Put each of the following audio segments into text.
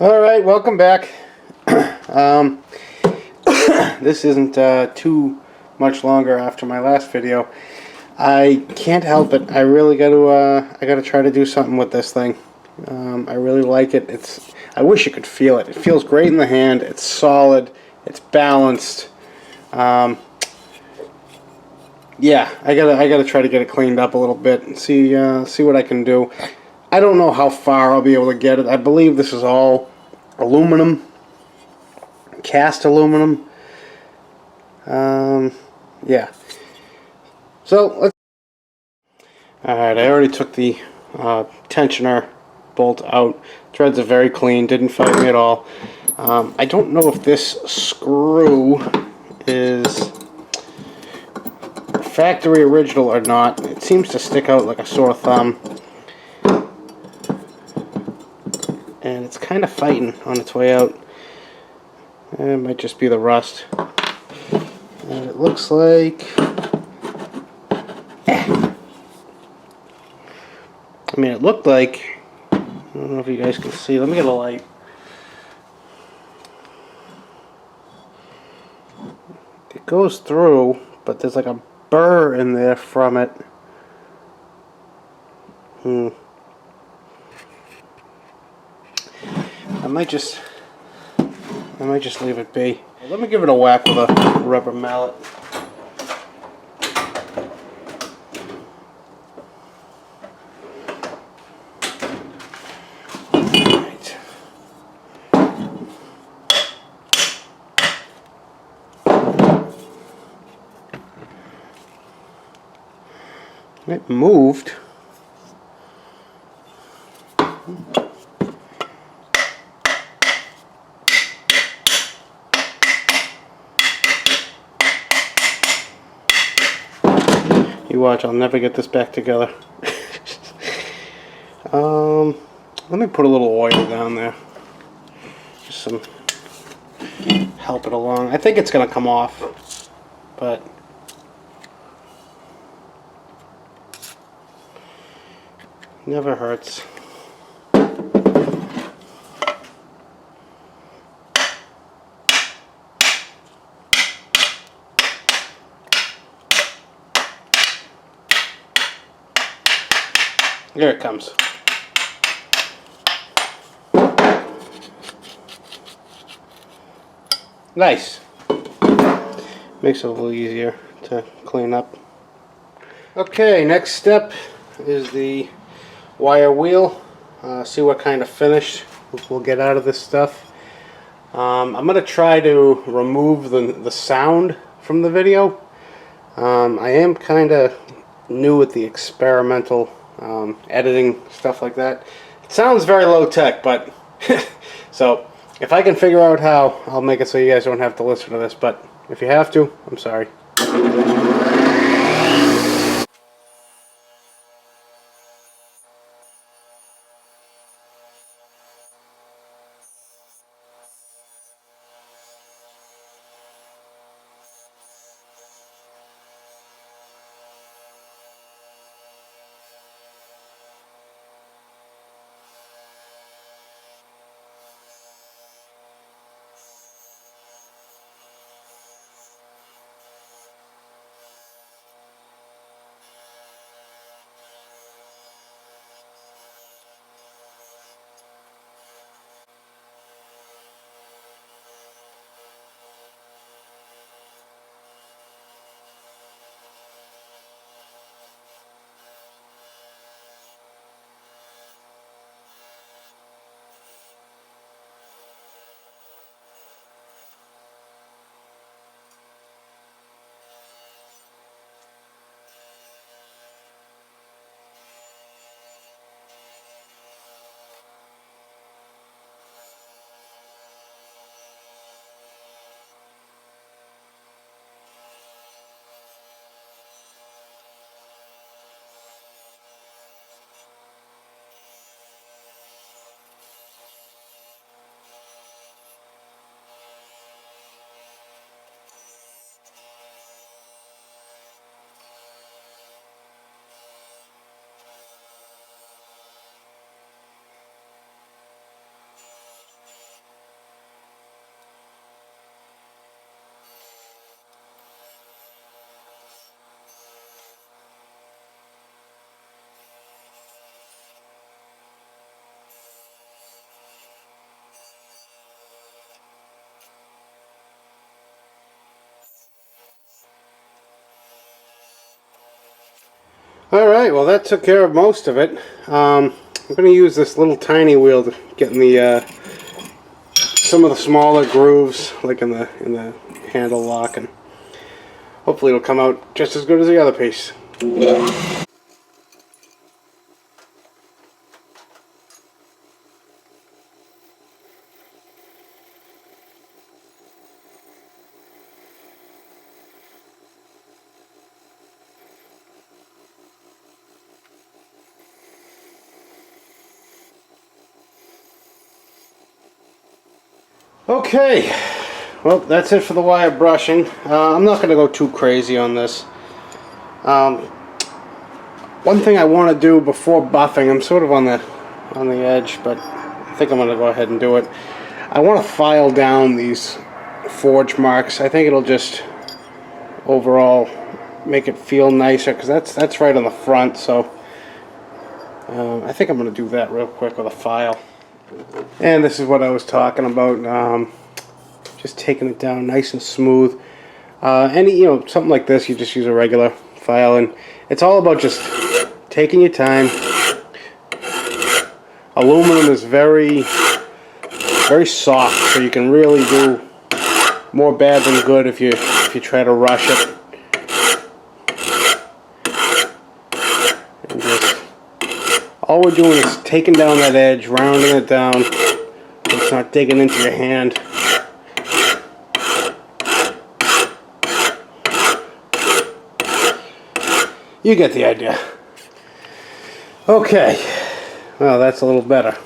Alright, welcome back. um, this isn't too much longer after my last video. I can't help it. I really I gotta try to do something with this thing. I really like it. I wish you could feel it. It feels great in the hand. It's solid. It's balanced. Yeah, I gotta try to get it cleaned up a little bit and see what I can do. I don't know how far I'll be able to get it. I believe this is all aluminum, cast aluminum. Yeah. So let's. All right, I already took the tensioner bolt out. Threads are very clean. Didn't fight me at all. I don't know if this screw is factory original or not. It seems to stick out like a sore thumb. And it's kind of fighting on its way out. It might just be the rust. And it looks like... I mean, it looked like... I don't know if you guys can see. Let me get a light. It goes through, but there's like a burr in there from it. I might just leave it be. Let me give it a whack with a rubber mallet. Alright. It moved. You watch, I'll never get this back together. Let me put a little oil down there. Just some help it along. I think it's gonna come off, but never hurts. Here it comes. Nice. Makes it a little easier to clean up. Okay, next step is the wire wheel. See what kind of finish we'll get out of this stuff. I'm going to try to remove the sound from the video. I am kind of new at the experimental editing, stuff like that. It sounds very low tech, but so if I can figure out how, I'll make it so you guys don't have to listen to this, but if you have to, I'm sorry. Alright, well that took care of most of it. I'm going to use this little tiny wheel to get in the some of the smaller grooves, like in the handle lock, and hopefully it'll come out just as good as the other piece. Okay, well that's it for the wire brushing. I'm not going to go too crazy on this. One thing I want to do before buffing, I'm sort of on the edge, but I think I'm going to go ahead and do it. I want to file down these forge marks. I think it'll just overall make it feel nicer, because that's right on the front. So I think I'm going to do that real quick with a file. And this is what I was talking about, just taking it down nice and smooth. Something like this, you just use a regular file, and it's all about just taking your time. Aluminum is very, very soft, so you can really do more bad than good if you try to rush it. And just all we're doing is taking down that edge, rounding it down. It's not digging into your hand. You get the idea. Okay, well that's a little better.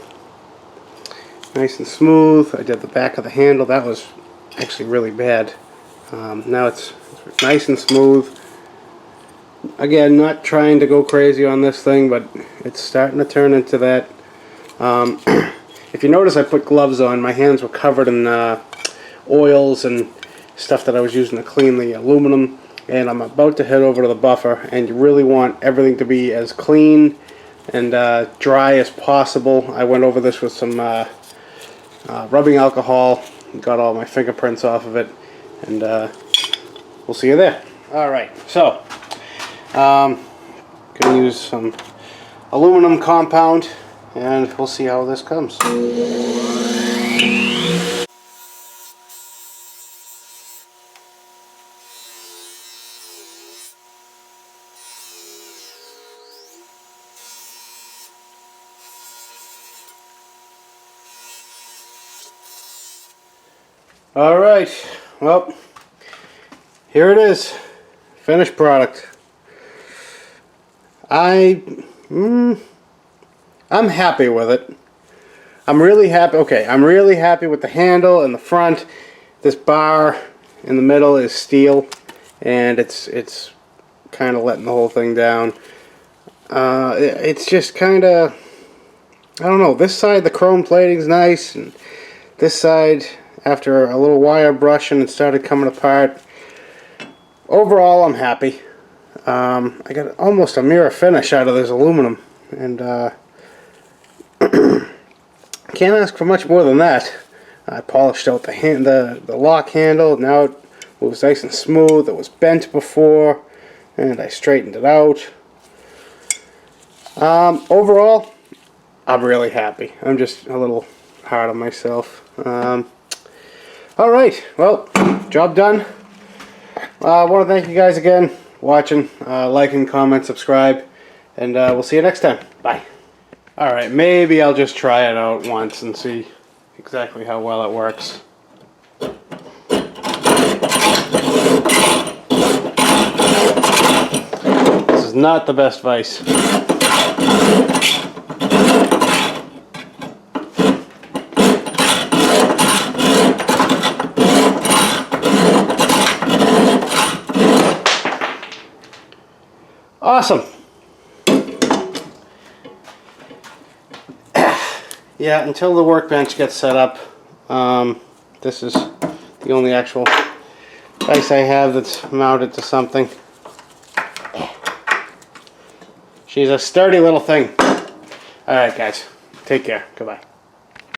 Nice and smooth. I did the back of the handle. That was actually really bad. Now it's nice and smooth. Again, not trying to go crazy on this thing, but it's starting to turn into that. If you notice, I put gloves on. My hands were covered in oils and stuff that I was using to clean the aluminum. And I'm about to head over to the buffer, and you really want everything to be as clean and dry as possible. I went over this with some rubbing alcohol, got all my fingerprints off of it, and we'll see you there. Alright, so gonna use some aluminum compound, and we'll see how this comes. Alright, well, here it is, finished product. I'm happy with it. I'm really happy. Okay, I'm really happy with the handle and the front. This bar in the middle is steel, and it's kind of letting the whole thing down. It's just kind of, I don't know, this side the chrome plating's nice, and this side, after a little wire brushing, it started coming apart. Overall, I'm happy. I got almost a mirror finish out of this aluminum, and can't ask for much more than that. I polished out the lock handle. Now it was nice and smooth. It was bent before, and I straightened it out. Overall, I'm really happy. I'm just a little hard on myself. Alright, well, job done. I want to thank you guys again for watching. Like and comment, subscribe, and we'll see you next time. Bye. Alright, maybe I'll just try it out once and see exactly how well it works. This is not the best vise. Awesome. Yeah, until the workbench gets set up, this is the only actual vise I have that's mounted to something. She's a sturdy little thing. Alright guys, take care. Goodbye.